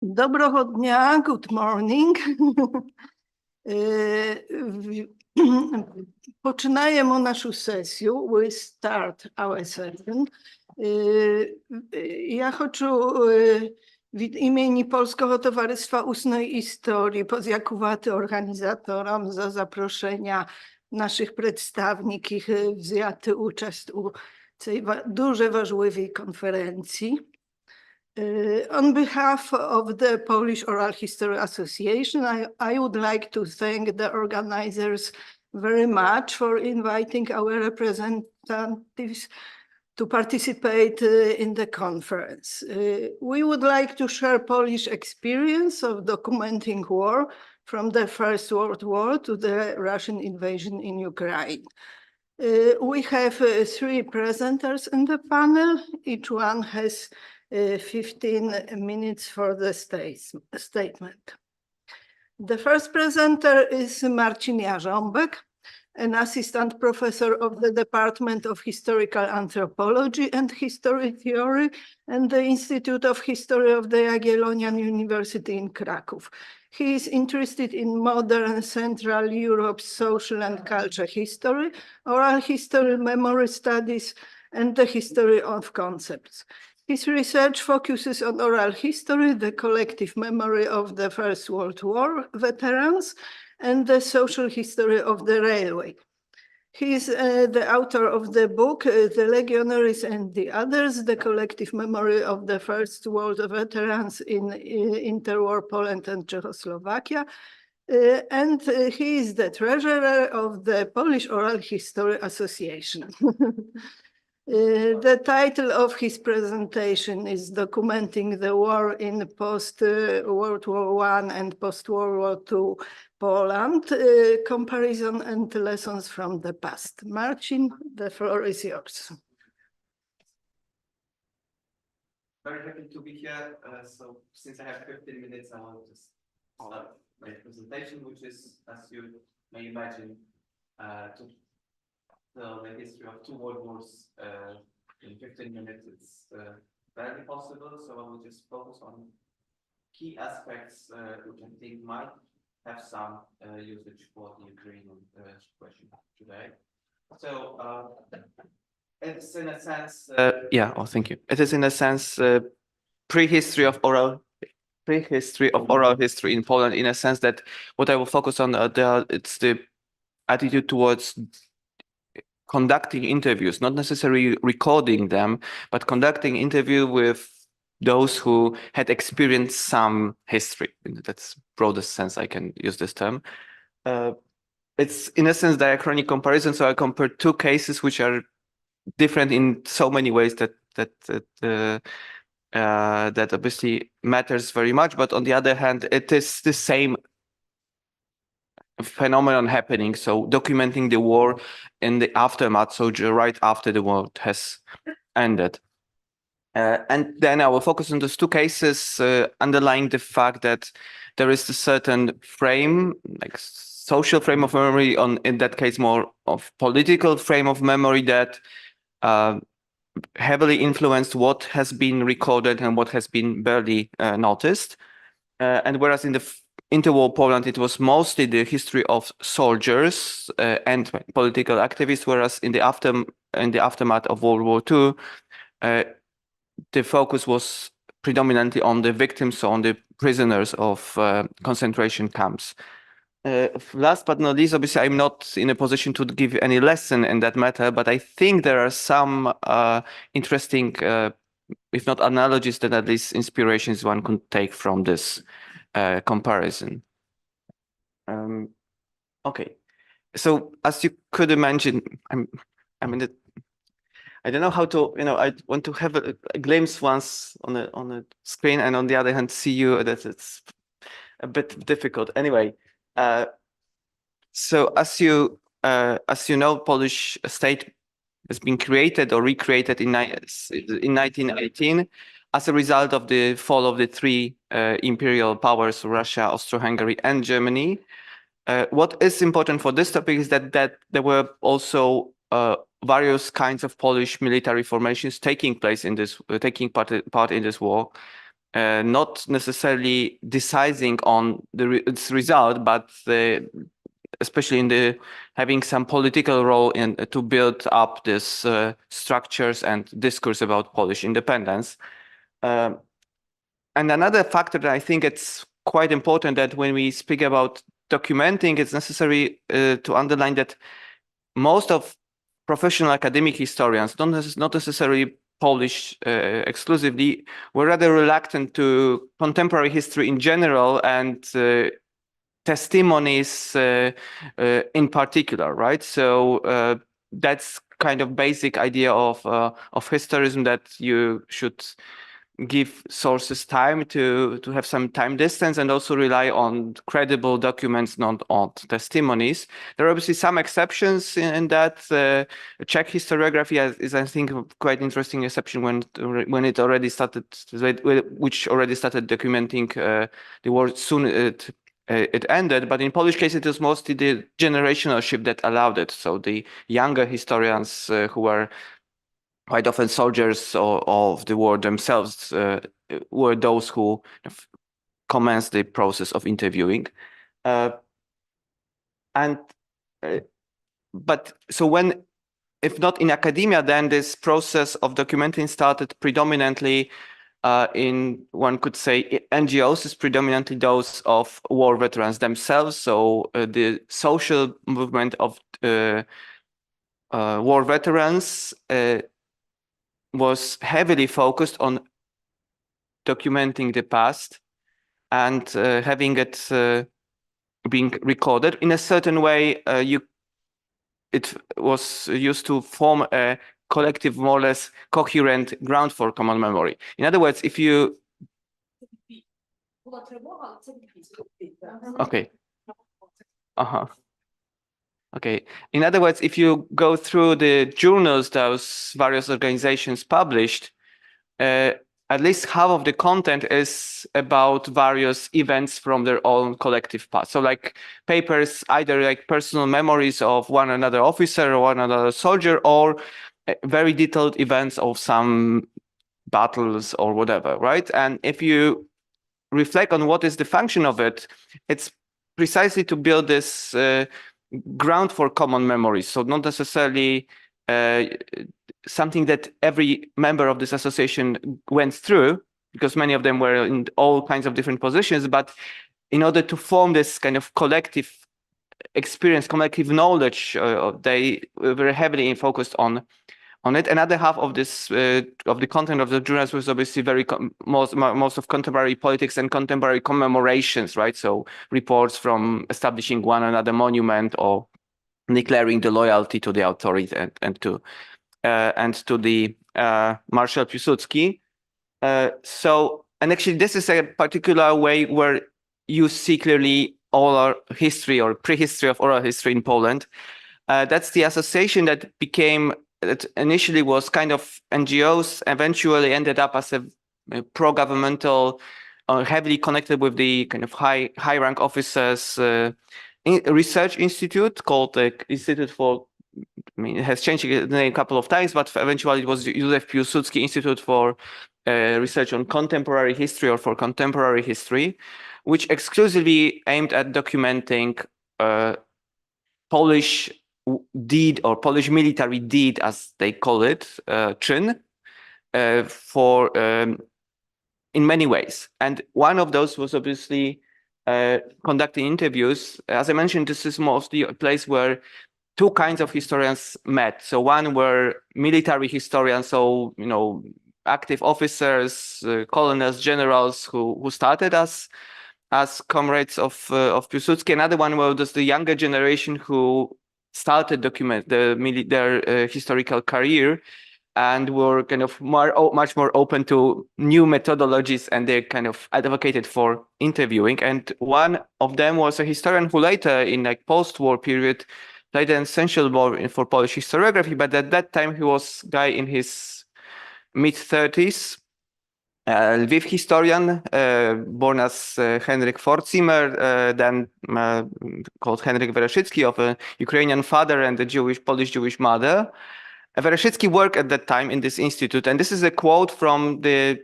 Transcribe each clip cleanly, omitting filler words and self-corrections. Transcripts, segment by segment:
Dobrego dnia, good morning. Poczynajemy naszą sesję. We start our session. Ja хочу від імені Polskiego Towarzystwa Ustnej Historii подякувати організаторам за запрошення наших представників взяти участь у цій дуже важливій конференції. On behalf of the Polish Oral History Association, I would like to thank the organizers very much for inviting our representatives to participate in the conference. We would like to share Polish experience of documenting war from the First World War to the Russian invasion in Ukraine. We have three presenters in the panel. Each one has 15 minutes for the statement. The first presenter is Marcin Jarząbek, an assistant professor of the Department of Historical Anthropology and History Theory and the Institute of History of the Jagiellonian University in Krakow. He is interested in modern Central Europe's social and culture history, oral history, memory studies, and the history of concepts. His research focuses on oral history, the collective memory of the First World War veterans, and the social history of the railway. He is the author of the book, The Legionaries and the Others, the collective memory of the First World veterans in interwar Poland and Czechoslovakia. And he is the treasurer of the Polish Oral History Association. The title of his presentation is Documenting the War in Post-World War I and Post-World War II Poland, Comparison and Lessons from the Past. Marcin, the floor is yours. Very happy to be here. So since I have 15 minutes, I will just start my presentation, which is, as you may imagine, to the history of two world wars in 15 minutes. It's barely possible, so I will just focus on key aspects which I think might have some usage for the Ukrainian question today. So it's in a sense, thank you. It is in a sense prehistory of oral history in Poland, in a sense that what I will focus on it's the attitude towards conducting interviews, not necessarily recording them, but conducting interview with those who had experienced some history. In that broadest sense, I can use this term. It's in a sense diachronic comparison. So I compare two cases which are different in so many ways that obviously matters very much. But on the other hand, it is the same phenomenon happening. So documenting the war in the aftermath, so right after the war has ended. And then I will focus on those two cases, underlying the fact that there is a certain frame, like social frame of memory, in that case more of political frame of memory that heavily influenced what has been recorded and what has been barely noticed. And whereas in the interwar Poland, it was mostly the history of soldiers and political activists, whereas in the aftermath of World War II, the focus was predominantly on the victims, so on the prisoners of concentration camps. Last but not least, obviously, I'm not in a position to give any lesson in that matter, but I think there are some interesting, if not analogies, then at least inspirations one could take from this comparison. Okay, so as you could imagine, I don't know how to, I want to have a glimpse once on a screen, and on the other hand, see you. That it's a bit difficult. Anyway, so as you know, Polish state has been created or recreated in 1918 as a result of the fall of the three imperial powers: Russia, Austro-Hungary, and Germany. What is important for this topic is that there were also various kinds of Polish military formations taking part in this war, not necessarily deciding on its result, but especially in the having some political role in to build up this structures and discourse about Polish independence. And another factor that I think it's quite important that when we speak about documenting, it's necessary to underline that most of professional academic historians, not necessarily Polish exclusively, were rather reluctant to contemporary history in general and testimonies in particular, right? So that's kind of basic idea of historism, that you should give sources time to have some time distance and also rely on credible documents, not on testimonies. There are obviously some exceptions in that. Czech historiography is, I think, a quite interesting exception when it already started, which already started documenting the war soon it ended. But in Polish case, it was mostly the generational shift that allowed it. So the younger historians who were quite often soldiers of the war themselves were those who commenced the process of interviewing. But so when, if not in academia, then this process of documenting started predominantly in, one could say, NGOs, is predominantly those of war veterans themselves. So the social movement of war veterans was heavily focused on documenting the past and having it being recorded in a certain way. It was used to form a collective, more or less coherent ground for common memory. In other words, if you okay. Okay. In other words, if you go through the journals those various organizations published, at least half of the content is about various events from their own collective past. So like papers, either like personal memories of one another officer or one another soldier, or very detailed events of some battles or whatever, right? And if you reflect on what is the function of it, it's precisely to build this ground for common memories. So not necessarily something that every member of this association went through, because many of them were in all kinds of different positions, but in order to form this kind of collective experience, collective knowledge, they were heavily focused on it. Another half of this of the content of the journals was obviously very most of contemporary politics and contemporary commemorations, right? So reports from establishing one another monument or declaring the loyalty to the authority and to the Marshal Piłsudski. And actually, this is a particular way where you see clearly oral history or prehistory of oral history in Poland. That's the association that became. It initially was kind of NGOs, eventually ended up as a pro-governmental, heavily connected with the kind of high-rank officers research institute called the Institute for, I mean, it has changed the name a couple of times, but eventually it was Józef Piłsudski Institute for Research on Contemporary History or for Contemporary History, which exclusively aimed at documenting Polish deed or Polish military deed, as they call it, czyn, for in many ways. And one of those was obviously conducting interviews. As I mentioned, this is mostly a place where two kinds of historians met. So one were military historians, so active officers, colonels, generals who started as comrades of Piłsudski. Another one was the younger generation who started document their historical career and were kind of much more open to new methodologies, and they kind of advocated for interviewing. And one of them was a historian who later, in like post-war period, played an essential role for Polish historiography. But at that time, he was a guy in his mid-30s, Lviv historian, born as Henryk Forcimer, then called Henryk Wereszycki, of a Ukrainian father and a Polish-Jewish mother. Wereszycki worked at that time in this institute, and this is a quote from the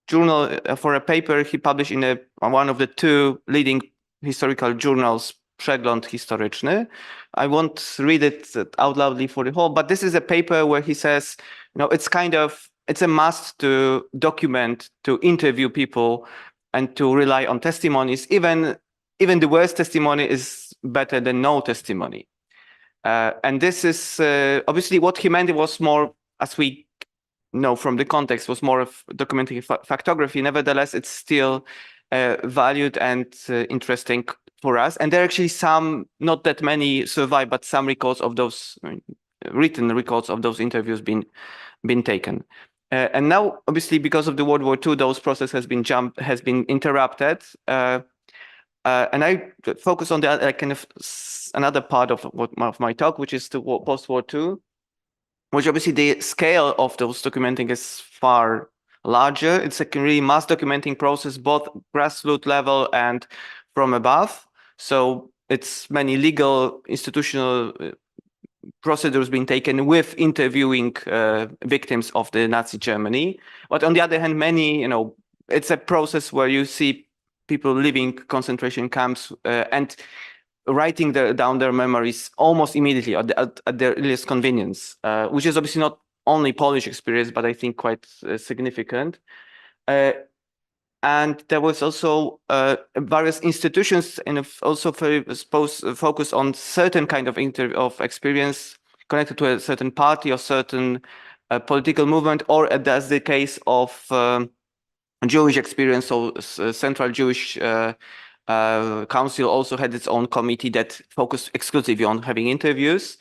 journal, for a paper he published in one of the two leading historical journals, Przegląd Historyczny. I won't read it out loudly for the whole, but this is a paper where he says, it's a must to document, to interview people, and to rely on testimonies. Even the worst testimony is better than no testimony. And this is obviously what he meant. It was more, as we know from the context, was more of documenting factography. Nevertheless, it's still valued and interesting for us. And there are actually some, not that many survive, but some records of those, written records of those interviews been taken. And now, obviously, because of the World War II, those process has been interrupted. And I focus on the kind of another part of my talk, which is the post-war II, which obviously the scale of those documenting is far larger. It's a really mass documenting process, both grassroots level and from above. So it's many legal, institutional procedures being taken with interviewing victims of the Nazi Germany. But on the other hand, many, it's a process where you see people living concentration camps and writing down their memories almost immediately at their earliest convenience, which is obviously not only Polish experience, but I think quite significant. And there was also various institutions and also focus on certain kind of experience connected to a certain party or certain political movement, or as the case of Jewish experience. So Central Jewish Council also had its own committee that focused exclusively on having interviews.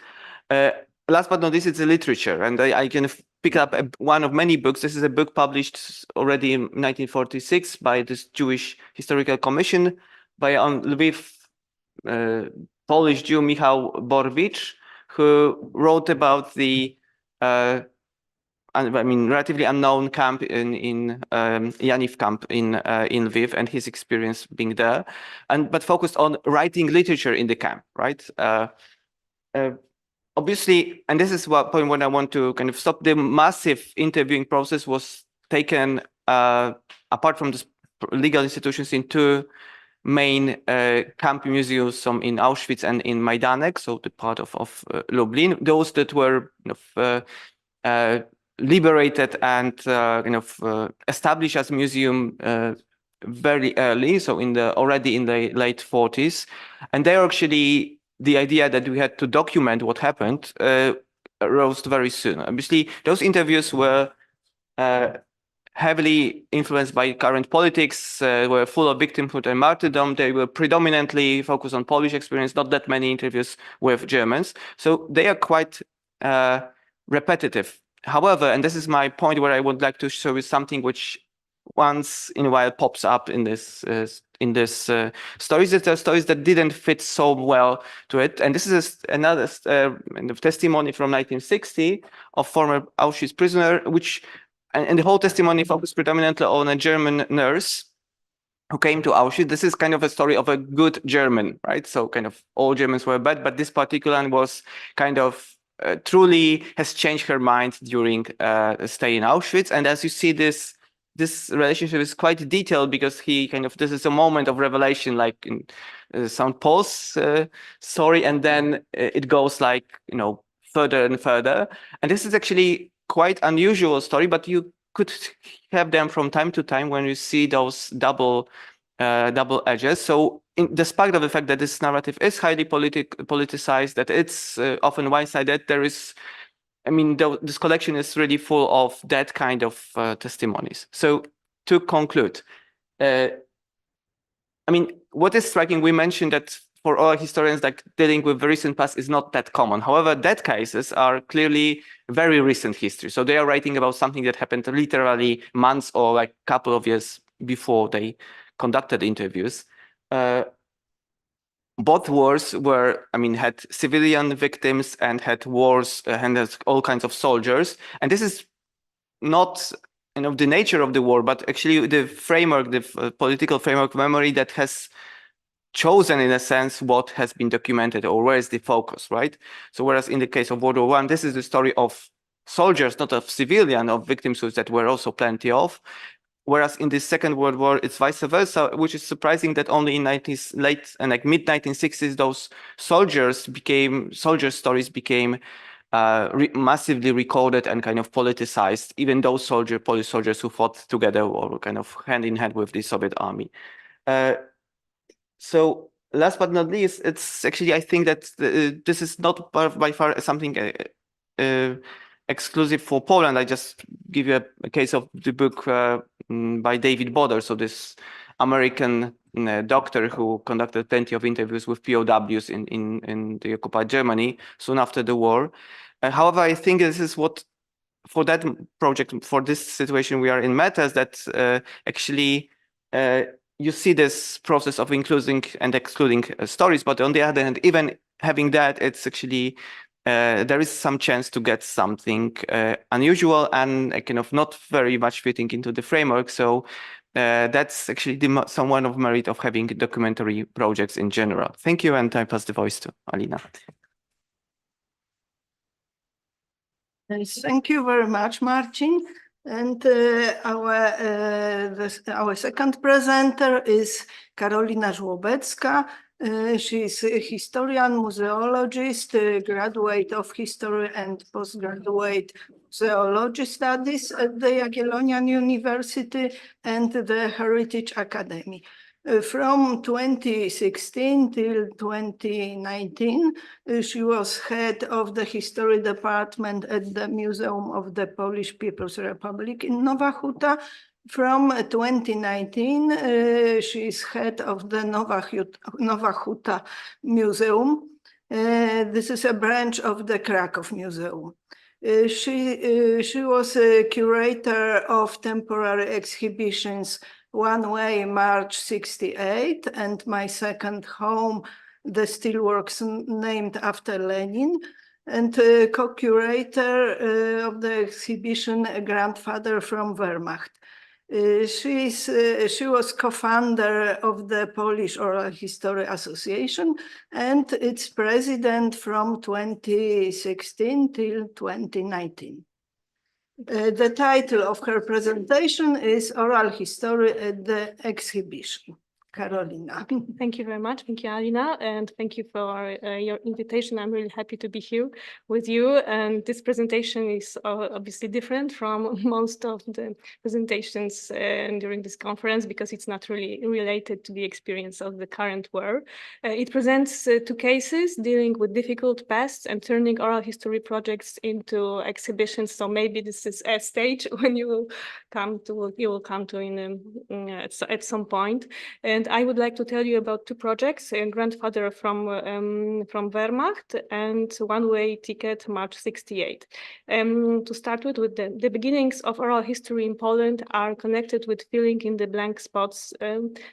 Last but not least, it's the literature, and I can pick up one of many books. This is a book published already in 1946 by this Jewish Historical Commission by Lviv Polish Jew Michał Borwicz, who wrote about the relatively unknown camp in Yaniv camp in Lviv and his experience being there, but focused on writing literature in the camp, right? Obviously, and this is what point when I want to kind of stop, the massive interviewing process was taken apart from the legal institutions in two main camp museums, some in Auschwitz and in Majdanek, so the part of Lublin, those that were liberated and established as museum very early, so already in the late 40s, and they actually the idea that we had to document what happened arose very soon. Obviously, those interviews were heavily influenced by current politics, were full of victimhood and martyrdom. They were predominantly focused on Polish experience, not that many interviews with Germans. So they are quite repetitive. However, and this is my point where I would like to show you something which once in a while pops up in this stories that are stories that didn't fit so well to it. And this is another testimony from 1960 of former Auschwitz prisoner, and the whole testimony focused predominantly on a German nurse who came to Auschwitz. This is kind of a story of a good German, right? So kind of all Germans were bad, but this particular one was kind of truly has changed her mind during stay in Auschwitz. And as you see, this relationship is quite detailed because this is a moment of revelation, like in St. Paul's story, and then it goes further and further. And this is actually quite unusual story, but you could have them from time to time when you see those double edges. So despite of the fact that this narrative is highly politicized, that it's often one-sided, there is, this collection is really full of that kind of testimonies. So to conclude, what is striking, we mentioned that for all historians, dealing with the recent past is not that common. However, dead cases are clearly very recent history. So they are writing about something that happened literally months or couple of years before they conducted interviews. Both wars had civilian victims and had wars and had all kinds of soldiers. And this is not the nature of the war, but actually the framework, the political framework of memory that has chosen in a sense what has been documented or where is the focus, right? So whereas in the case of World War I, this is the story of soldiers, not of civilian, of victims that were also plenty of. whereas in the Second World War, it's vice versa, which is surprising that only in late and like mid 1960s, those soldier stories became massively recorded and kind of politicized, even those Polish soldiers who fought together or kind of hand in hand with the Soviet army. So last but not least, it's actually, I think that this is not by far something exclusive for Poland. I just give you a case of the book by David Boder, so this American doctor who conducted plenty of interviews with POWs in the occupied Germany soon after the war. However, I think this is what, for that project, for this situation we are in matters, that actually you see this process of including and excluding stories, but on the other hand, even having that, it's actually there is some chance to get something unusual and kind of not very much fitting into the framework. So that's actually one of merit of having documentary projects in general. Thank you, and I pass the voice to Alina. Yes, thank you very much, Marcin. And our second presenter is Karolina Żłobecka. She's a historian, museologist, graduate of history and postgraduate zoology studies at the Jagiellonian University and the Heritage Academy. From 2016 till 2019, she was head of the history department at the Museum of the Polish People's Republic in Nowa Huta. From 2019, she is head of the Nowa Huta Museum. This is a branch of the Krakow Museum. She was a curator of temporary exhibitions One Way, March 68, and My Second Home, the steelworks named after Lenin, and co-curator of the exhibition Grandfather from Wehrmacht. She was co-founder of the Polish Oral History Association and its president from 2016 till 2019. The title of her presentation is Oral History at the Exhibition. Karolina. Thank you very much. Thank you, Alina, and thank you for your invitation. I'm really happy to be here with you. And this presentation is obviously different from most of the presentations during this conference because it's not really related to the experience of the current war. It presents two cases dealing with difficult pasts and turning oral history projects into exhibitions. So maybe this is a stage when you will come to at some point. And I would like to tell you about two projects: Grandfather from Wehrmacht and One Way Ticket, March 68. To start with the beginnings of oral history in Poland are connected with filling in the blank spots,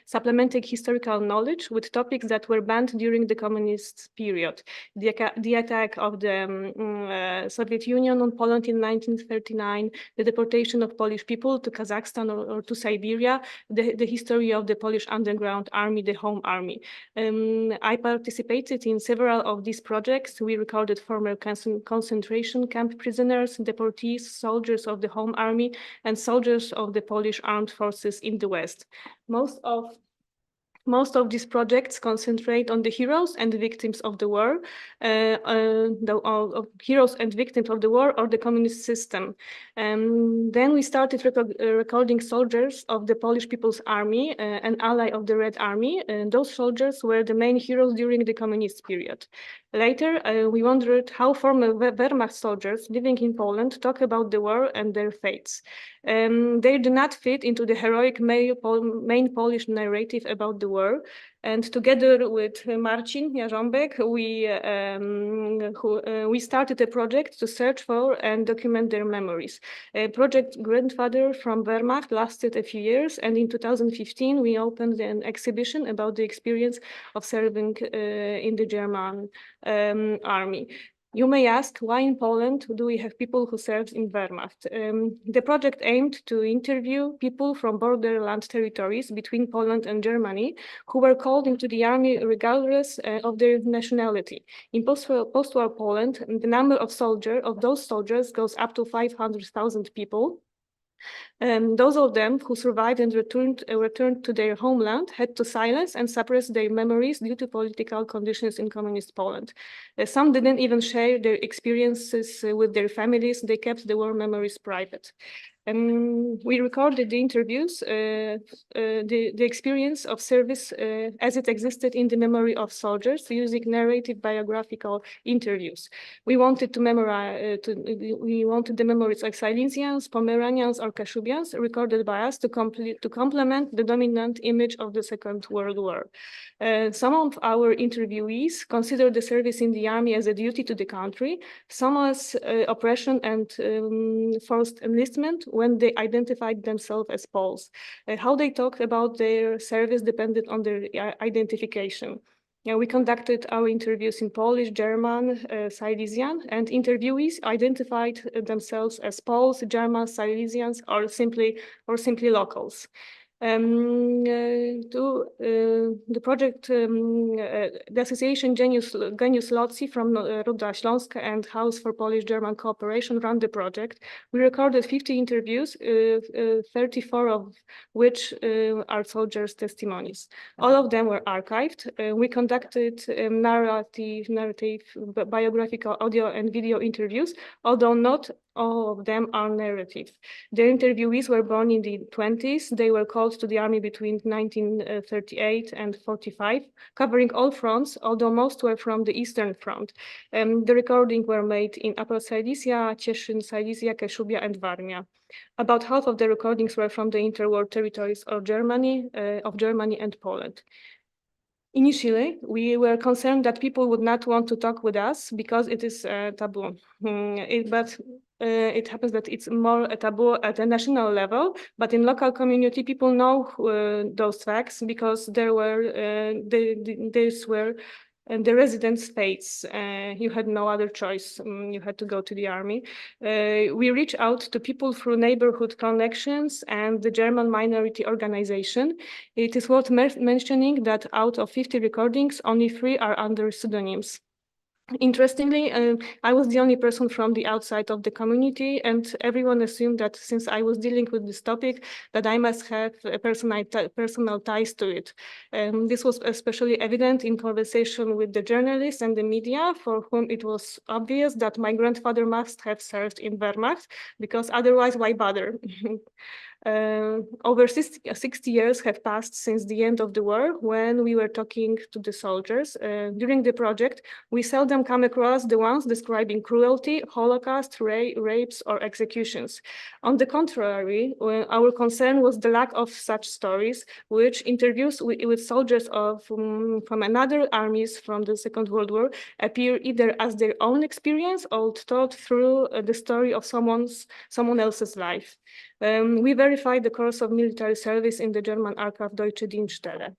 supplementing historical knowledge with topics that were banned during the communist period. The attack of the Soviet Union on Poland in 1939, the deportation of Polish people to Kazakhstan or to Siberia, the history of the Polish underground army, the Home Army. I participated in several of these projects. We recorded former concentration camp prisoners, deportees, soldiers of the Home Army, and soldiers of the Polish armed forces in the West. Most of these projects concentrate on the heroes and victims of the war, heroes and victims of the war or the communist system. Then we started recording soldiers of the Polish People's Army, an ally of the Red Army. Those soldiers were the main heroes during the communist period. Later, we wondered how former Wehrmacht soldiers living in Poland talk about the war and their fates. They do not fit into the heroic main Polish narrative about the war. And together with Marcin, Jarząbek, we started a project to search for and document their memories. Project Grandfather from Wehrmacht lasted a few years, and in 2015 we opened an exhibition about the experience of serving in the German army. You may ask, why in Poland do we have people who served in Wehrmacht? The project aimed to interview people from borderland territories between Poland and Germany who were called into the army regardless of their nationality. In post-war Poland, the number of those soldiers goes up to 500,000 people. Those of them who survived and returned to their homeland had to silence and suppress their memories due to political conditions in communist Poland. Some didn't even share their experiences with their families. They kept the war memories private. We recorded the interviews, the experience of service as it existed in the memory of soldiers using narrative biographical interviews. We wanted to memorize, we wanted the memories of Silesians, Pomeranians, or Kashubians recorded by us to complement the dominant image of the Second World War. Some of our interviewees considered the service in the army as a duty to the country, some as oppression and forced enlistment when they identified themselves as Poles. How they talked about their service depended on their identification. We conducted our interviews in Polish, German, Silesian, and interviewees identified themselves as Poles, Germans, Silesians, or simply locals. The project, the association Genius Lotzi from Ruda Śląska and House for Polish-German Cooperation ran the project. We recorded 50 interviews, 34 of which are soldiers' testimonies. All of them were archived. We conducted narrative, biographical audio and video interviews, although not all of them are narrative. The interviewees were born in the 20s. They were called to the army between 1938 and 45, covering all fronts, although most were from the Eastern Front. The recordings were made in Upper Silesia, Cieszyn, Silesia, Kashubia, and Warmia. About half of the recordings were from the interwar territories of Germany and Poland. Initially, we were concerned that people would not want to talk with us because it is taboo. But it happens that it's more a taboo at a national level, but in local community, people know those facts because there were these were the residence states. You had no other choice. You had to go to the army. We reached out to people through neighborhood connections and the German minority organization. It is worth mentioning that out of 50 recordings, only 3 are under pseudonyms. Interestingly, I was the only person from the outside of the community, and everyone assumed that since I was dealing with this topic, that I must have a personal ties to it. This was especially evident in conversation with the journalists and the media, for whom it was obvious that my grandfather must have served in Wehrmacht, because otherwise, why bother? Over 60 years have passed since the end of the war when we were talking to the soldiers. During the project, we seldom come across the ones describing cruelty, Holocaust, rapes, or executions. On the contrary, our concern was the lack of such stories, which interviews with soldiers from another armies from the Second World War appear either as their own experience or told through the story of someone else's life. We verified the course of military service in the German archive Deutsche Dienststelle.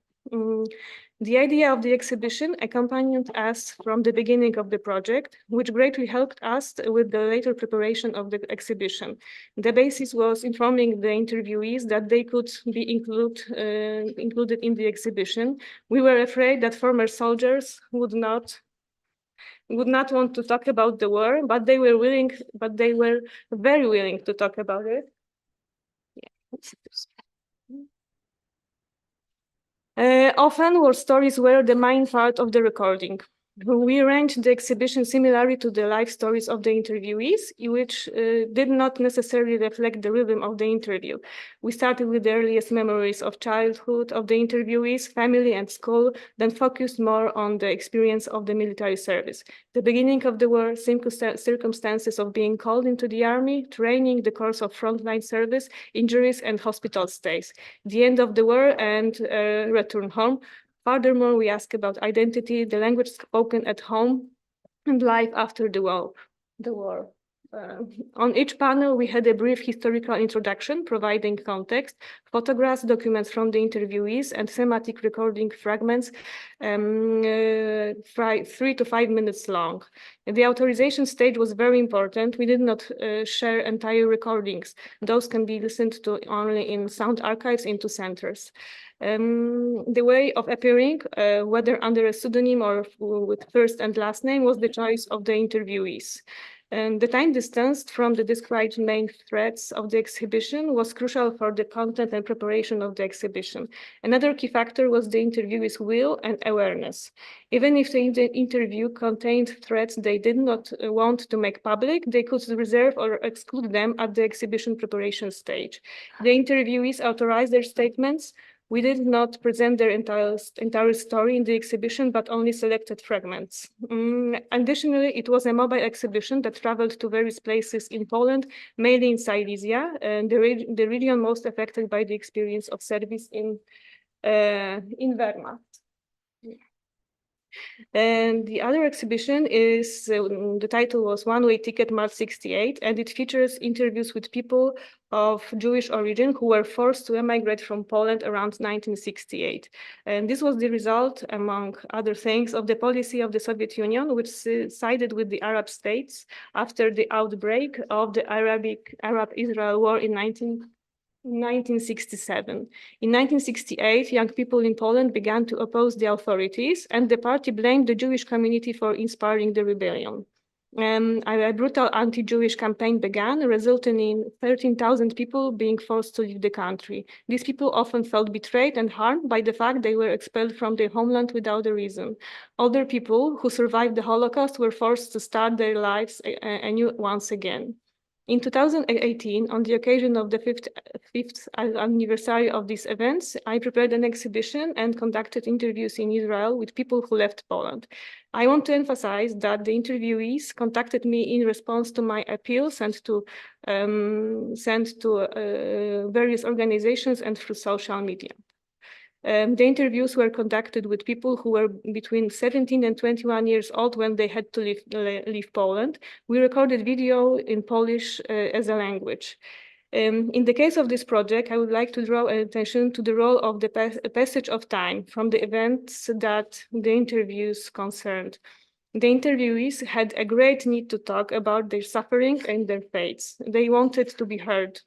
The idea of the exhibition accompanied us from the beginning of the project, which greatly helped us with the later preparation of the exhibition. The basis was informing the interviewees that they could be included in the exhibition. We were afraid that former soldiers would not want to talk about the war, but they were very willing to talk about it. Often war stories were the main part of the recording. We arranged the exhibition similarly to the life stories of the interviewees, which did not necessarily reflect the rhythm of the interview. We started with the earliest memories of childhood of the interviewees, family, and school, then focused more on the experience of the military service. The beginning of the war, circumstances of being called into the army, training, the course of frontline service, injuries, and hospital stays. The end of the war and return home. Furthermore, we ask about identity, the language spoken at home, and life after the war. On each panel, we had a brief historical introduction, providing context, photographs, documents from the interviewees, and thematic recording fragments, 3 to 5 minutes long. The authorization stage was very important. We did not share entire recordings. Those can be listened to only in sound archives into centers. The way of appearing, whether under a pseudonym or with first and last name, was the choice of the interviewees. And the time distanced from the described main threads of the exhibition was crucial for the content and preparation of the exhibition. Another key factor was the interviewee's will and awareness. Even if the interview contained threats they did not want to make public, they could reserve or exclude them at the exhibition preparation stage. The interviewees authorized their statements. We did not present their entire story in the exhibition, but only selected fragments. Additionally, it was a mobile exhibition that traveled to various places in Poland, mainly in Silesia, the region most affected by the experience of service in Wehrmacht. And the other exhibition is, the title was One Way Ticket March 68, and it features interviews with people of Jewish origin who were forced to emigrate from Poland around 1968. And this was the result, among other things, of the policy of the Soviet Union, which sided with the Arab states after the outbreak of the Arab-Israel War in 1967. In 1968, young people in Poland began to oppose the authorities, and the party blamed the Jewish community for inspiring the rebellion. A brutal anti-Jewish campaign began, resulting in 13,000 people being forced to leave the country. These people often felt betrayed and harmed by the fact they were expelled from their homeland without a reason. Older people who survived the Holocaust were forced to start their lives anew once again. In 2018, on the occasion of the fifth anniversary of these events, I prepared an exhibition and conducted interviews in Israel with people who left Poland. I want to emphasize that the interviewees contacted me in response to my appeal sent to various organizations and through social media. The interviews were conducted with people who were between 17 and 21 years old when they had to leave Poland. We recorded video in Polish as a language. In the case of this project, I would like to draw attention to the role of the passage of time from the events that the interviews concerned. The interviewees had a great need to talk about their suffering and their fates. They wanted to be heard.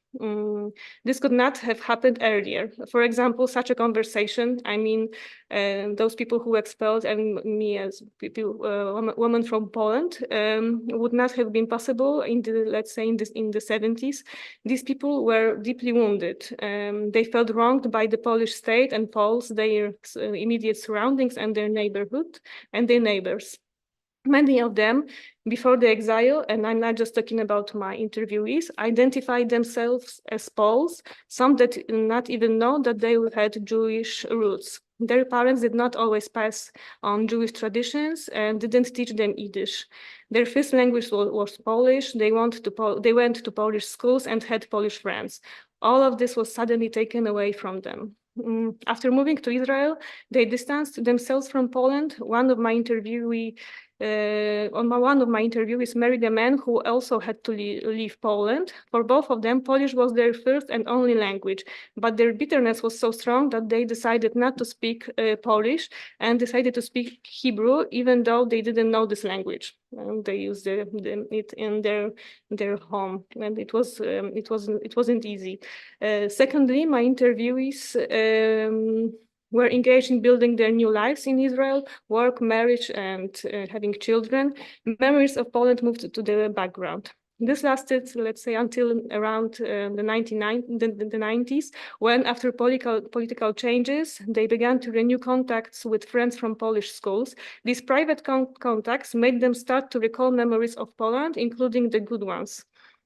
This could not have happened earlier. For example, such a conversation, those people who expelled and me as woman from Poland, would not have been possible in the 70s. These people were deeply wounded. They felt wronged by the Polish state and Poles, their immediate surroundings and their neighborhood and their neighbors. Many of them, before the exile, and I'm not just talking about my interviewees, identified themselves as Poles, some that did not even know that they had Jewish roots. Their parents did not always pass on Jewish traditions and didn't teach them Yiddish. Their first language was Polish. They went to Polish schools and had Polish friends. All of this was suddenly taken away from them. After moving to Israel, they distanced themselves from Poland. One of my interviewees married a man who also had to leave Poland. For both of them, Polish was their first and only language, but their bitterness was so strong that they decided not to speak Polish and decided to speak Hebrew, even though they didn't know this language. They used it in their home, and it wasn't easy. Secondly, my interviewees were engaged in building their new lives in Israel, work, marriage, and having children. Memories of Poland moved to the background. This lasted, let's say, until around the 90s, when after political changes, they began to renew contacts with friends from Polish schools. These private contacts made them start to recall memories of Poland, including the good ones.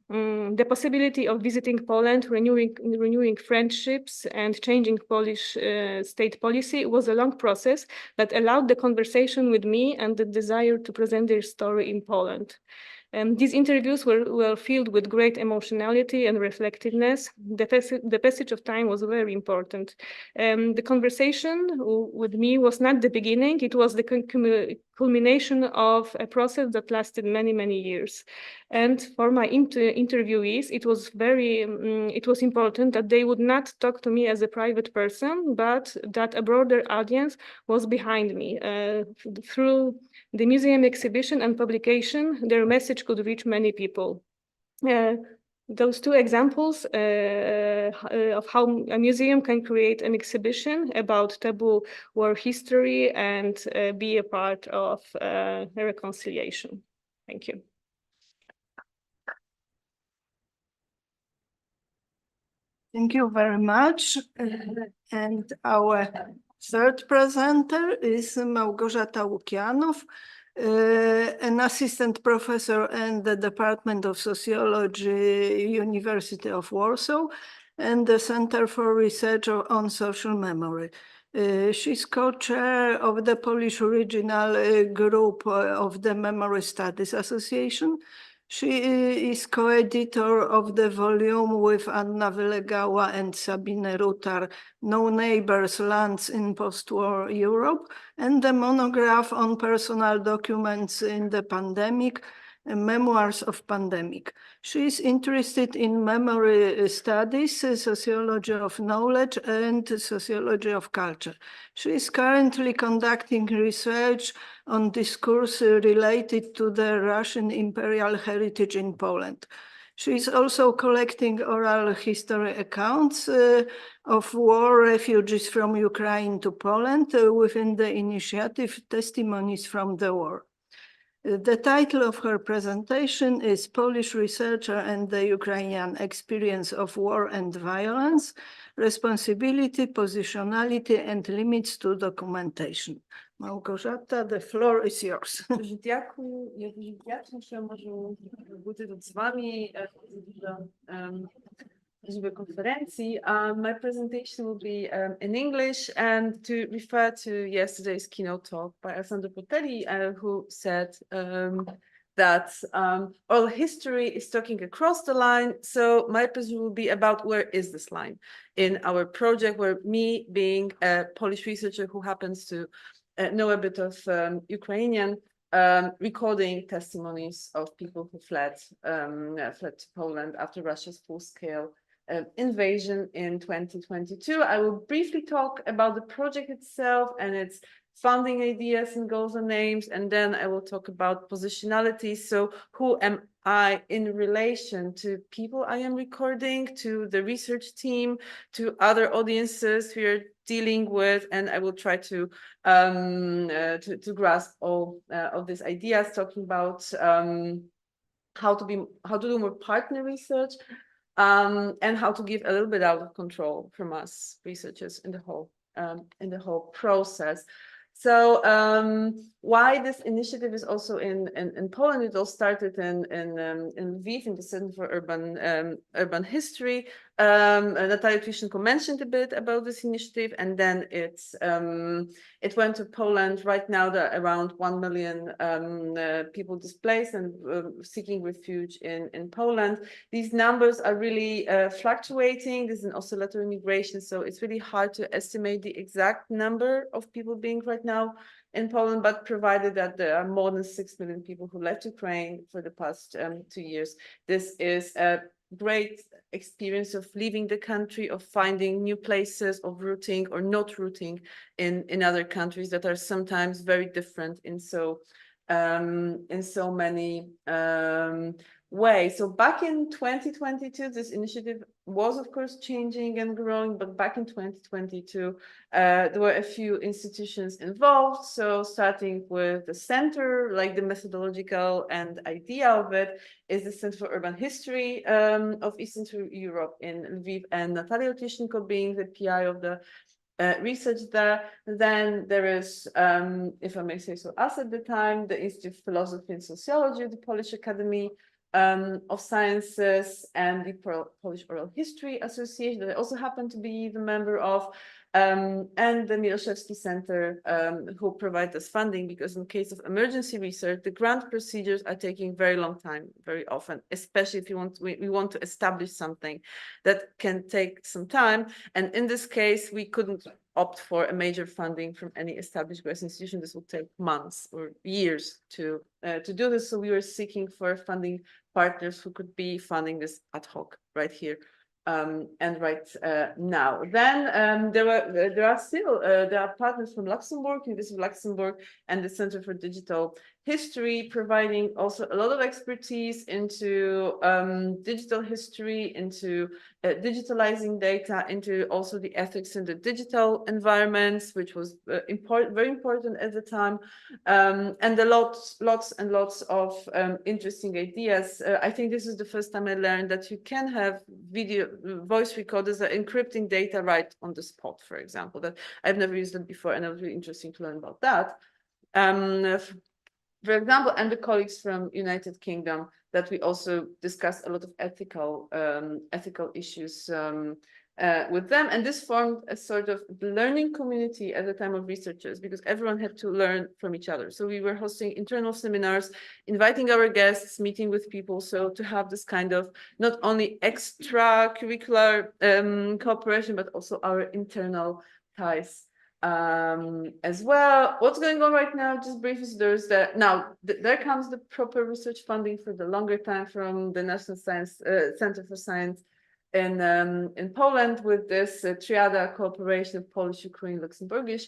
The possibility of visiting Poland, renewing friendships, and changing Polish state policy was a long process that allowed the conversation with me and the desire to present their story in Poland. These interviews were filled with great emotionality and reflectiveness. The passage of time was very important. The conversation with me was not the beginning, it was the culmination of a process that lasted many, many years. And for my interviewees, it was important that they would not talk to me as a private person, but that a broader audience was behind me. Through the museum exhibition and publication, their message could reach many people. Those two examples of how a museum can create an exhibition about taboo war history and be a part of a reconciliation. Thank you. Thank you very much. And our third presenter is Małgorzata Łukianow, an assistant professor in the Department of Sociology, University of Warsaw, and the Center for Research on Social Memory. She's co-chair of the Polish Regional Group of the Memory Studies Association. She is co-editor of the volume with Anna Wylegała and Sabine Rutar, No Neighbors, Lands in Post-War Europe, and the monograph on personal documents in the pandemic, Memoirs of Pandemic. She is interested in memory studies, sociology of knowledge, and sociology of culture. She is currently conducting research on discourse related to the Russian imperial heritage in Poland. She is also collecting oral history accounts of war refugees from Ukraine to Poland within the initiative Testimonies from the War. The title of her presentation is Polish Researcher and the Ukrainian Experience of War and Violence, Responsibility, Positionality and Limits to Documentation. Małgorzata, the floor is yours. Дуже дякую. Я дуже вдячна, що я можу бути тут з вами в конференції. My presentation will be in English and to refer to yesterday's keynote talk by Alessandro Portelli, who said that oral history is talking across the line. So my presentation will be about where is this line in our project, where me being a Polish researcher who happens to know a bit of Ukrainian, recording testimonies of people who fled to Poland after Russia's full-scale invasion in 2022. I will briefly talk about the project itself and its funding ideas and goals and names, and then I will talk about positionality. So who am I in relation to people I am recording, to the research team, to other audiences we are dealing with, and I will try to grasp all of these ideas, talking about how to do more partner research, and how to give a little bit out of control from us researchers in the whole process. So why this initiative is also in Poland? It all started in Lviv, in the Center for Urban History. Natalia Łukianow mentioned a bit about this initiative, and then it went to Poland. Right now, there are around 1 million people displaced and seeking refuge in Poland. These numbers are really fluctuating. This is an oscillatory migration, so it's really hard to estimate the exact number of people being right now in Poland, but provided that there are more than 6 million people who left Ukraine for the past 2 years, this is a great experience of leaving the country, of finding new places, of rooting or not rooting in other countries that are sometimes very different in so many ways. So back in 2022, this initiative was, of course, changing and growing, but back in 2022, there were a few institutions involved. So starting with the center, like the methodological and idea of it is the Center for Urban History of Eastern Europe in Lviv, and Natalia Łukianow being the PI of the research there. Then there is, if I may say so, us at the time, the Institute of Philosophy and Sociology of the Polish Academy of Sciences, and the Polish Oral History Association that I also happen to be the member of, and the Miloszewski Center, who provide us funding, because in case of emergency research, the grant procedures are taking very long time, very often, especially if we want to establish something that can take some time. And in this case, we couldn't opt for a major funding from any established graduate institution. This would take months or years to do this. So we were seeking for funding partners who could be funding this ad hoc right here and right now. Then there are partners from Luxembourg, University of Luxembourg, and the Center for Digital history, providing also a lot of expertise into digital history, into digitalizing data, into also the ethics in the digital environments, which was very important at the time, and lots and lots of interesting ideas. I think this is the first time I learned that you can have voice recorders that are encrypting data right on the spot, for example. That I've never used it before, and it was really interesting to learn about that. For example, and the colleagues from United Kingdom, that we also discussed a lot of ethical issues with them, and this formed a sort of learning community at the time of researchers, because everyone had to learn from each other. So we were hosting internal seminars, inviting our guests, meeting with people, so to have this kind of not only extracurricular cooperation, but also our internal ties as well. What's going on right now, just briefly, there's there comes the proper research funding for the longer time from the National Science Center for Science in Poland, with this triada cooperation of Polish, Ukrainian, Luxembourgish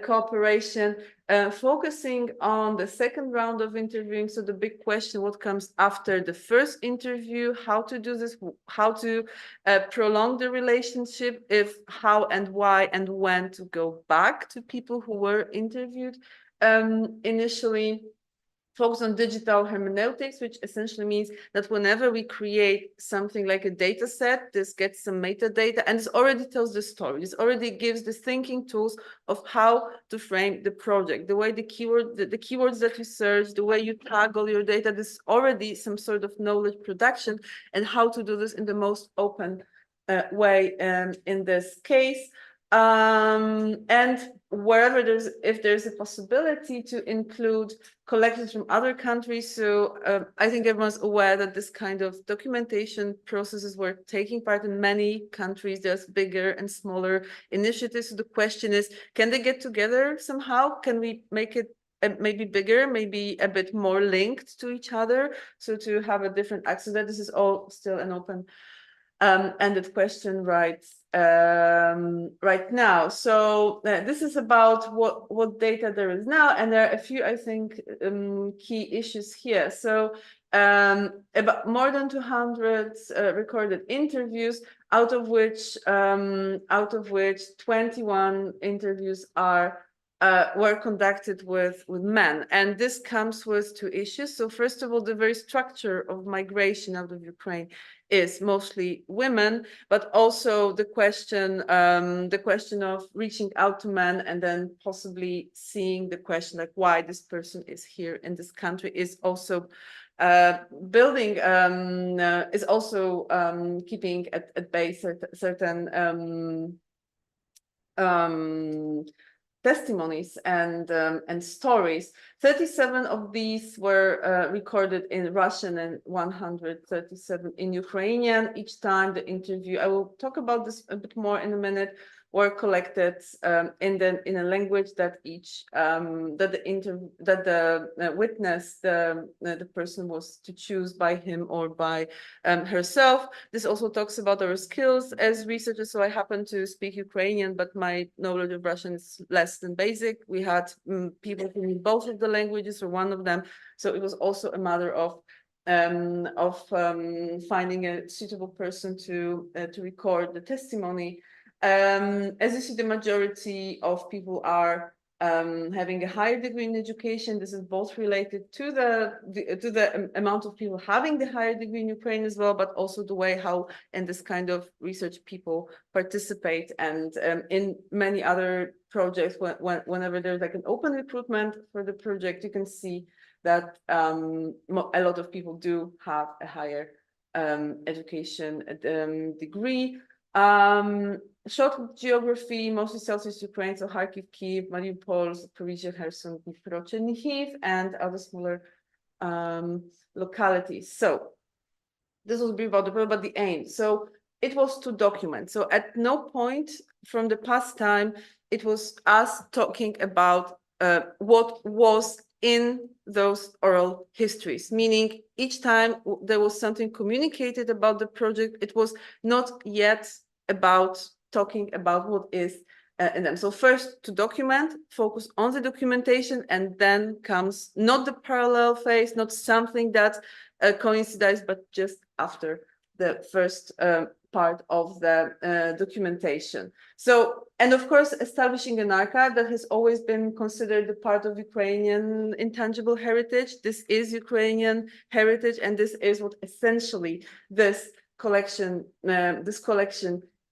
cooperation, focusing on the second round of interviewing. So the big question, what comes after the first interview, how to do this, how to prolong the relationship, how and why and when to go back to people who were interviewed initially. Focus on digital hermeneutics, which essentially means that whenever we create something like a data set, this gets some metadata, and this already tells the story. This already gives the thinking tools of how to frame the project, the way the keywords that you search, the way you tag all your data. This is already some sort of knowledge production, and how to do this in the most open way in this case. And wherever if there's a possibility to include collections from other countries. So I think everyone's aware that this kind of documentation processes were taking part in many countries. There's bigger and smaller initiatives. So the question is, can they get together somehow? Can we make it maybe bigger, maybe a bit more linked to each other? So to have a different access, that this is all still an open ended question right now. So this is about what data there is now, and there are a few, I think, key issues here. So about more than 200 recorded interviews, out of which 21 interviews were conducted with men, and this comes with two issues. So first of all, the very structure of migration out of Ukraine is mostly women, but also the question of reaching out to men, and then possibly seeing the question like why this person is here in this country is also keeping at bay certain testimonies and stories. 37 of these were recorded in Russian and 137 in Ukrainian. Each time the interview, I will talk about this a bit more in a minute, were collected in a language that the witness, the person was to choose by him or by herself. This also talks about our skills as researchers. So I happen to speak Ukrainian, but my knowledge of Russian is less than basic. We had people who knew both of the languages or one of them. So it was also a matter of finding a suitable person to record the testimony. As you see, the majority of people are having a higher degree in education. This is both related to the amount of people having the higher degree in Ukraine as well, but also the way how in this kind of research people participate. And in many other projects, whenever there's like an open recruitment for the project, you can see that a lot of people do have a higher education degree. Short geography, mostly Southeast Ukraine, so Kharkiv, Kyiv, Mariupol, Zaporizhzhia, Kherson, Dnipro, Chernihiv, and other smaller localities. So this was brief about the aim. So it was to document. So at no point from the past time, it was us talking about what was in those oral histories, meaning each time there was something communicated about the project, it was not yet about talking about what is in them. So first to document, focus on the documentation, and then comes not the parallel phase, not something that coincides, but just after the first part of the documentation. So, and of course, establishing an archive that has always been considered a part of Ukrainian intangible heritage. This is Ukrainian heritage, and this is what essentially this collection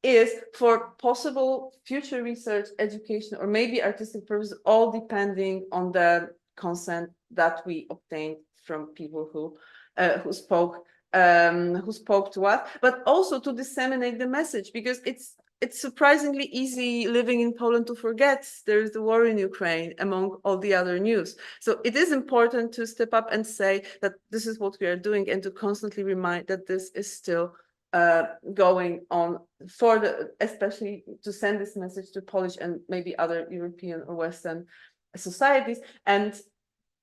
is for possible future research, education, or maybe artistic purposes, all depending on the consent that we obtained from people who spoke to us, but also to disseminate the message, because it's surprisingly easy living in Poland to forget there's the war in Ukraine among all the other news. So it is important to step up and say that this is what we are doing, and to constantly remind that this is still going on, especially to send this message to Polish and maybe other European or Western societies. And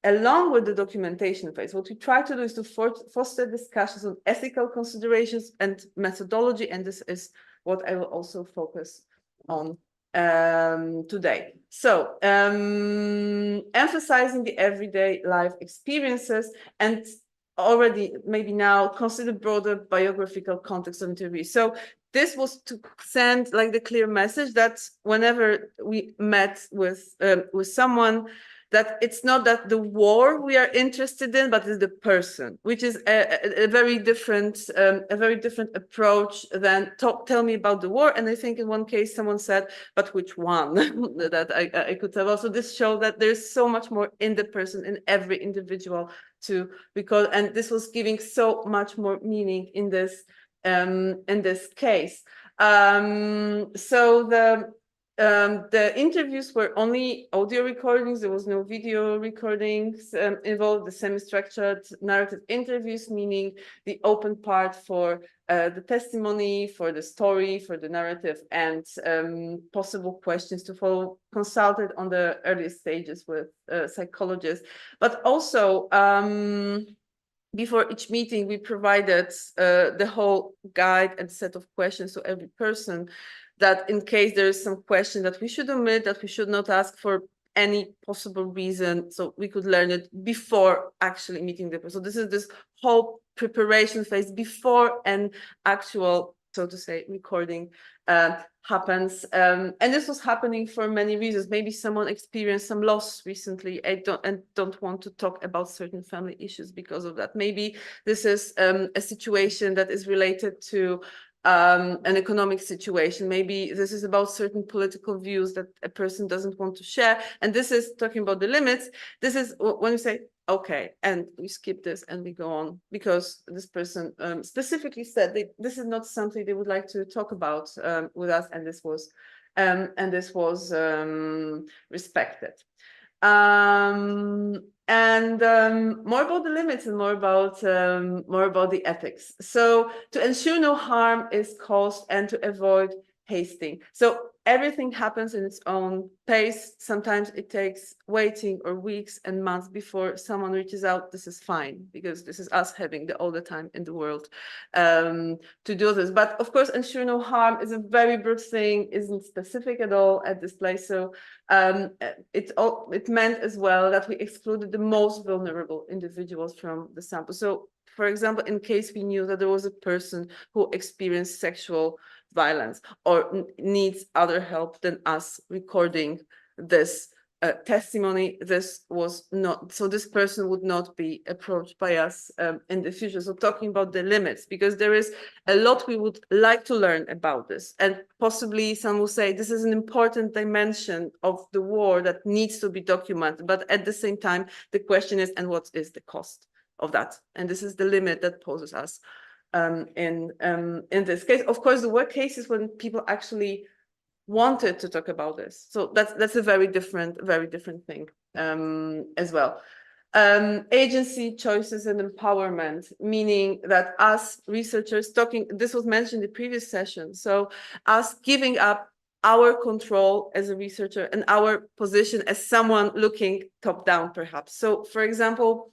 along with the documentation phase, what we try to do is to foster discussions on ethical considerations and methodology, and this is what I will also focus on today. So emphasizing the everyday life experiences, and already maybe now consider broader biographical context of interviews. So this was to send like the clear message that whenever we met with someone, that it's not that the war we are interested in, but it's the person, which is a very different approach than tell me about the war. And I think in one case someone said, but which one? That I could tell. Also, this showed that there's so much more in the person, in every individual because this was giving so much more meaning in this case. So the interviews were only audio recordings. There was no video recordings involved. The semi-structured narrative interviews, meaning the open part for the testimony, for the story, for the narrative, and possible questions to follow, consulted on the earliest stages with psychologists. But also, before each meeting, we provided the whole guide and set of questions to every person, that in case there is some question that we should omit, that we should not ask for any possible reason, so we could learn it before actually meeting the person. So this is this whole preparation phase before an actual, so to say, recording happens. And this was happening for many reasons. Maybe someone experienced some loss recently and don't want to talk about certain family issues because of that. Maybe this is a situation that is related to an economic situation. Maybe this is about certain political views that a person doesn't want to share. And this is talking about the limits. This is when we say, okay, and we skip this and we go on, because this person specifically said this is not something they would like to talk about with us, and this was respected. More about the limits and more about the ethics. So to ensure no harm is caused and to avoid hasting. So everything happens in its own pace. Sometimes it takes waiting or weeks and months before someone reaches out. This is fine, because this is us having all the time in the world to do this. But of course, ensure no harm is a very broad thing, isn't specific at all at this place. So it meant as well that we excluded the most vulnerable individuals from the sample. So for example, in case we knew that there was a person who experienced sexual violence or needs other help than us recording this testimony, this was not, so this person would not be approached by us in the future. So talking about the limits, because there is a lot we would like to learn about this, and possibly some will say this is an important dimension of the war that needs to be documented, but at the same time the question is, and what is the cost of that? And this is the limit that poses us in this case. Of course, there were cases when people actually wanted to talk about this, so that's a very different thing as well. Agency, choices, and empowerment, meaning that us researchers talking, this was mentioned in the previous session, so us giving up our control as a researcher and our position as someone looking top down, perhaps. So for example,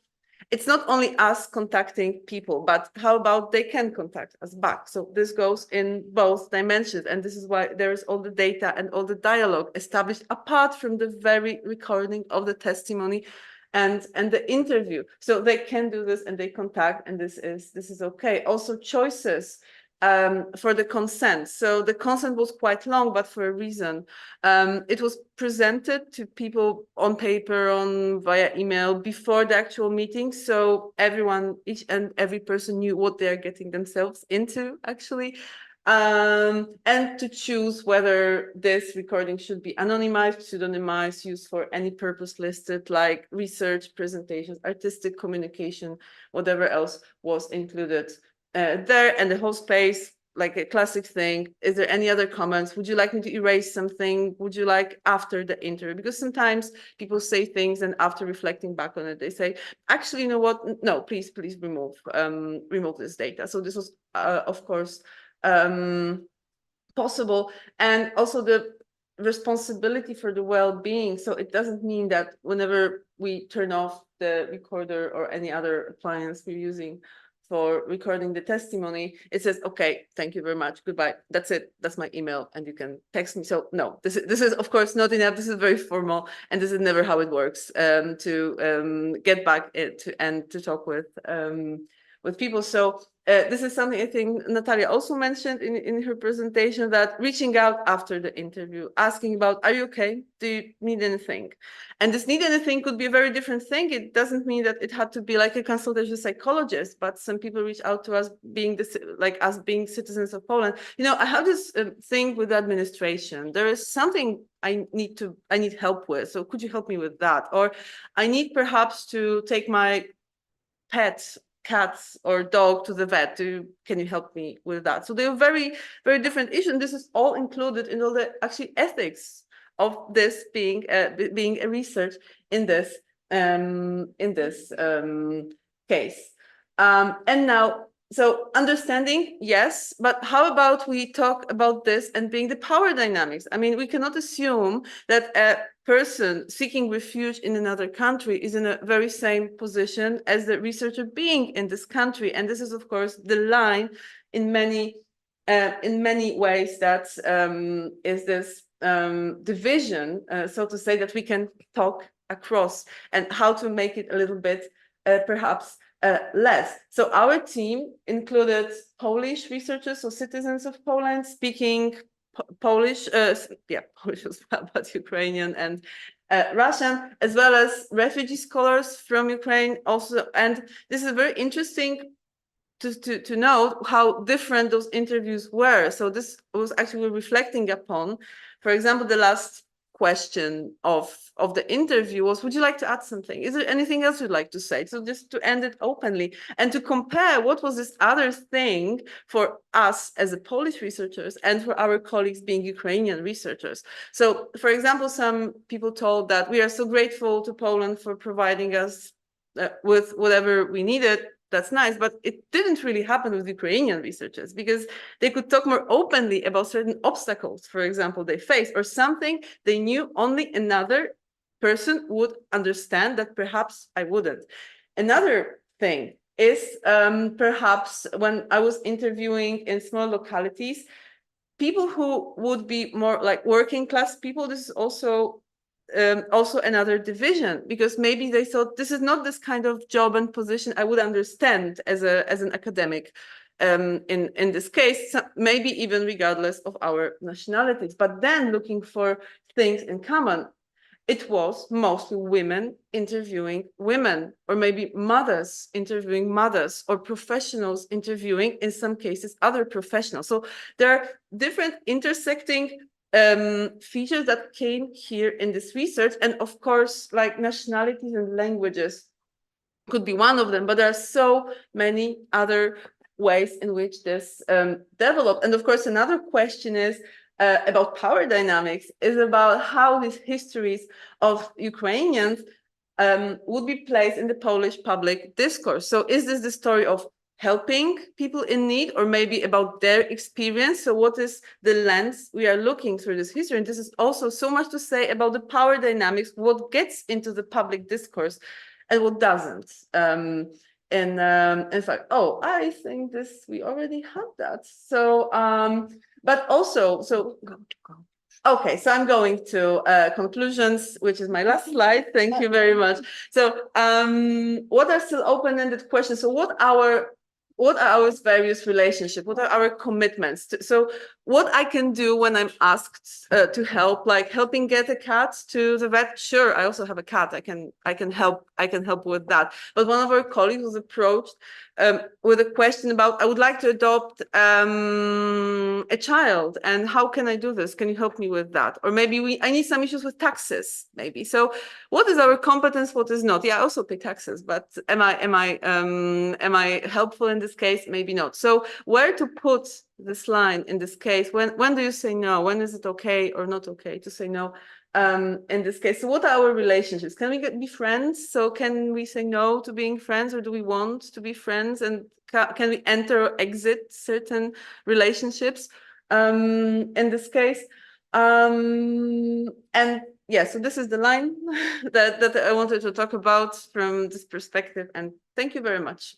it's not only us contacting people, but how about they can contact us back? So this goes in both dimensions. And this is why there is all the data and all the dialogue established apart from the very recording of the testimony and the interview. So they can do this and they contact, and this is okay. Also choices for the consent. So the consent was quite long, but for a reason. It was presented to people on paper, via email before the actual meeting. So everyone, each and every person knew what they're getting themselves into, actually. And to choose whether this recording should be anonymized, pseudonymized, used for any purpose listed, like research, presentations, artistic communication, whatever else was included there, and the whole space, like a classic thing. Is there any other comments? Would you like me to erase something? Would you like after the interview? Because sometimes people say things and after reflecting back on it, they say, actually, you know what? No, please remove this data. So this was, of course, possible. And also the responsibility for the well-being. So it doesn't mean that whenever we turn off the recorder or any other appliance we're using for recording the testimony, it says, okay, thank you very much, goodbye, that's it, that's my email, and you can text me. So no, this is of course not enough. This is very formal, and this is never how it works, to get back and to talk with people. So this is something I think Natalia also mentioned in her presentation, that reaching out after the interview, asking about, are you okay? Do you need anything? And this need anything could be a very different thing. It doesn't mean that it had to be like a consultation psychologist, but some people reach out to us being being citizens of Poland. You know, I have this thing with administration. There is something I need help with. So could you help me with that? Or I need perhaps to take my pet, cats or dog, to the vet. Can you help me with that? So they are very, very different issues. And this is all included in all the actually ethics of this being a research in this case. And now, so understanding, yes, but how about we talk about this and being the power dynamics? I mean, we cannot assume that a person seeking refuge in another country is in a very same position as the researcher being in this country. And this is, of course, the line in many ways that is this division, so to say, that we can talk across, and how to make it a little bit perhaps less. So our team included Polish researchers, so citizens of Poland speaking Polish, Polish as well, but Ukrainian and Russian, as well as refugee scholars from Ukraine also. And this is very interesting to know how different those interviews were. So this was actually reflecting upon, for example, the last question of the interview was, would you like to add something? Is there anything else you'd like to say? So just to end it openly and to compare what was this other thing for us as a Polish researchers and for our colleagues being Ukrainian researchers. So for example, some people told that we are so grateful to Poland for providing us with whatever we needed. That's nice, but it didn't really happen with Ukrainian researchers, because they could talk more openly about certain obstacles, for example, they faced, or something they knew only another person would understand that perhaps I wouldn't. Another thing is perhaps when I was interviewing in small localities, people who would be more like working class people, this is also another division, because maybe they thought this is not this kind of job and position I would understand as an academic in this case, maybe even regardless of our nationalities. But then looking for things in common, it was mostly women interviewing women, or maybe mothers interviewing mothers, or professionals interviewing, in some cases, other professionals. So there are different intersecting features that came here in this research. And of course, like nationalities and languages could be one of them, but there are so many other ways in which this developed. And of course, another question is about power dynamics, is about how these histories of Ukrainians would be placed in the Polish public discourse. So is this the story of helping people in need, or maybe about their experience? So what is the lens we are looking through this history? And this is also so much to say about the power dynamics, what gets into the public discourse and what doesn't. In fact, oh, I think this, we already have that. So, but also, so okay, so I'm going to conclusions, which is my last slide. Thank you very much. So, what are still open-ended questions? So, what are our various relationships? What are our commitments? So, what I can do when I'm asked to help, like helping get a cat to the vet. Sure, I also have a cat. I can help with that. But one of our colleagues was approached with a question about, I would like to adopt a child, and how can I do this? Can you help me with that? Or maybe I need some issues with taxes, maybe. So what is our competence? What is not? Yeah, I also pay taxes, but am I helpful in this case? Maybe not. So where to put this line in this case? When do you say no? When is it okay or not okay to say no? In this case, so what are our relationships? Can we be friends? So can we say no to being friends, or do we want to be friends? And can we enter or exit certain relationships in this case? And yeah, so this is the line that I wanted to talk about from this perspective. And thank you very much.